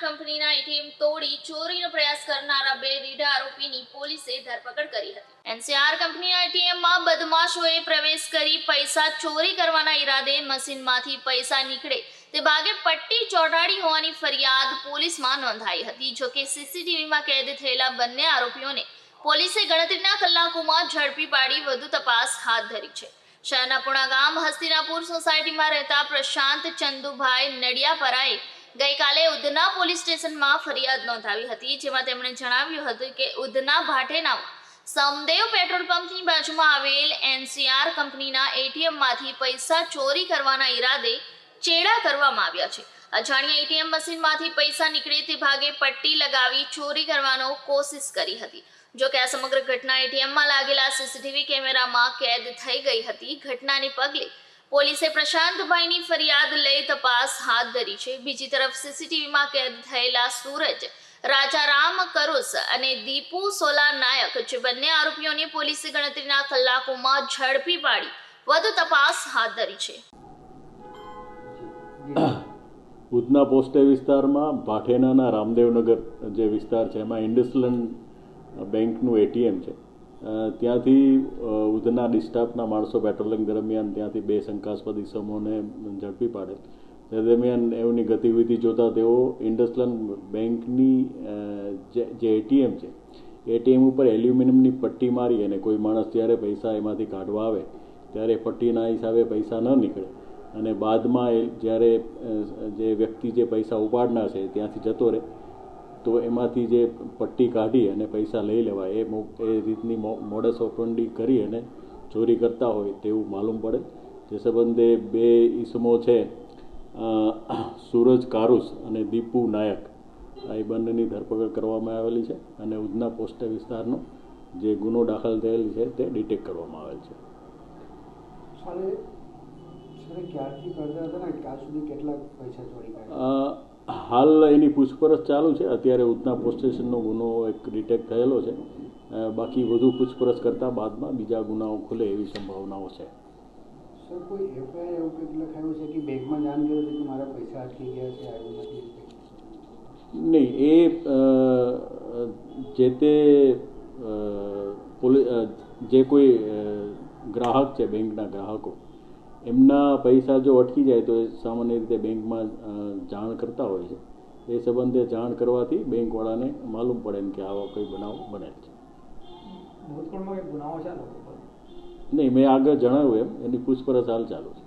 કંપનીના એટીએમ તોડી ચોરીનો પ્રયાસ કરનારા બે રીઢા આરોપીની પોલીસે ધરપકડ કરી હતી। એનસીઆર કંપનીના એટીએમમાં બદમાશોએ પ્રવેશ કરી પૈસા ચોરી કરવાના ઈરાદે મશીનમાંથી પૈસા નીકળે તે ભાગે પટ્ટી ચોંટાડી હોવાની ફરિયાદ પોલીસમાં નોંધાઈ હતી। જોકે સીસીટીવીમાં કેદ થયેલા બંને આરોપીઓને પોલીસે ગણતરીના કલાકોમાં ઝડપી પાડી વધુ તપાસ હાથ ધરી છે। શહેરના પુણા ગામ હસ્તિનાપુર સોસાયટીમાં રહેતા પ્રશાંત ચંદુભાઈ નડિયાપરાએ ગઈકાલે ઉધના પોલીસ સ્ટેશનમાં ફરિયાદ નોંધાવી હતી, જેમાં તેમણે જણાવ્યું હતું કે ઉધના ભાટેનામાં સમદેવ પેટ્રોલ પંપની બાજુમાં આવેલ એનસીઆર કંપનીના એટીએમમાંથી પૈસા ચોરી કરવાના ઈરાદે ચેડા કરવામાં આવ્યા છે। અજાણ્યા એટીએમ મશીનમાંથી પૈસા નીકળે તે ભાગે પટ્ટી લગાવી ચોરી કરવાનો કોશિશ કરી હતી। જો કે આ સમગ્ર ઘટના એટીએમમાં લાગેલા સીસીટીવી કેમેરામાં કેદ થઈ ગઈ હતી। ઘટનાને પગલે પોલીસે પ્રશાંતભાઈની ફરિયાદ લઈ તપાસ હાથ ધરી છે। બીજી તરફ સીસીટીવીમાં કેદ થયેલા સૂરજ રાજારામ કરુસ અને દીપુ સોલા નાયક જે બંને આરોપીઓને પોલીસે ગણતરીના કલાકોમાં ઝડપી પાડી વધુ તપાસ હાથ ધરી છે। ઉધના પોસ્ટે વિસ્તારમાં ભાટેનાના રામદેવનગર જે વિસ્તાર છે એમાં ઇન્ડસલેન્ડ બેંકનું એટીએમ છે। ત્યાંથી ઉધના ડિસ્ટાફના માણસો પેટ્રોલિંગ દરમિયાન ત્યાંથી બે શંકાસ્પદ ઇસમોને ઝડપી પાડેલ। તે દરમિયાન એમની ગતિવિધિ જોતા તેઓ ઇન્ડસલેન્ડ બેંકની જે એટીએમ છે એટીએમ ઉપર એલ્યુમિનિયમની પટ્ટી મારી અને કોઈ માણસ જ્યારે પૈસા એમાંથી કાઢવા આવે ત્યારે પટ્ટીના હિસાબે પૈસા ન નીકળે અને બાદમાં જ્યારે જે વ્યક્તિ જે પૈસા ઉપાડનાર છે ત્યાંથી જતો રહે તો એમાંથી જે પટ્ટી કાઢી અને પૈસા લઈ લેવાય એ રીતની મોડસ ઓપરેન્ડી કરી અને ચોરી કરતા હોય તેવું માલુમ પડે। જે સંબંધે બે ઈસમો છે સૂરજ કારુસ અને દીપુ નાયક એ બંનેની ધરપકડ કરવામાં આવેલી છે અને ઉધના પોસ્ટ વિસ્તારનો જે ગુનો દાખલ થયેલ છે તે ડિટેક્ટ કરવામાં આવેલ છે। હાલ એની પૂછપરછ ચાલુ છે। અત્યારે ઉધના પોસ્ટ સ્ટેશનનો ગુનો એક ડિટેક્ટ થયેલો છે। બાકી વધુ પૂછપરછ કરતા બાદમાં બીજા ગુનાઓ ખુલે એવી સંભાવનાઓ છે। સર, કોઈ એફઆઈઆર એવું કંઈક લખાયું છે કે બેંકમાં જાણ કર્યું છે કે મારા પૈસા અટકી ગયા છે આવ્યું નથી? નહીં, એ જે તે જે કોઈ ગ્રાહક છે બેંકના ગ્રાહકો એમના પૈસા જો અટકી જાય તો એ સામાન્ય રીતે બેંકમાં જાણ કરતા હોય છે। એ સંબંધે જાણ કરવાથી બેંકવાળાને માલુમ પડે કે આવા કોઈ બનાવ બનેલ છે। ભૂતકાળમાં એક ગુનાઓ છે? નહીં, મેં આગળ જણાવ્યું એમ એની પૂછપરછ હાલ ચાલુ છે।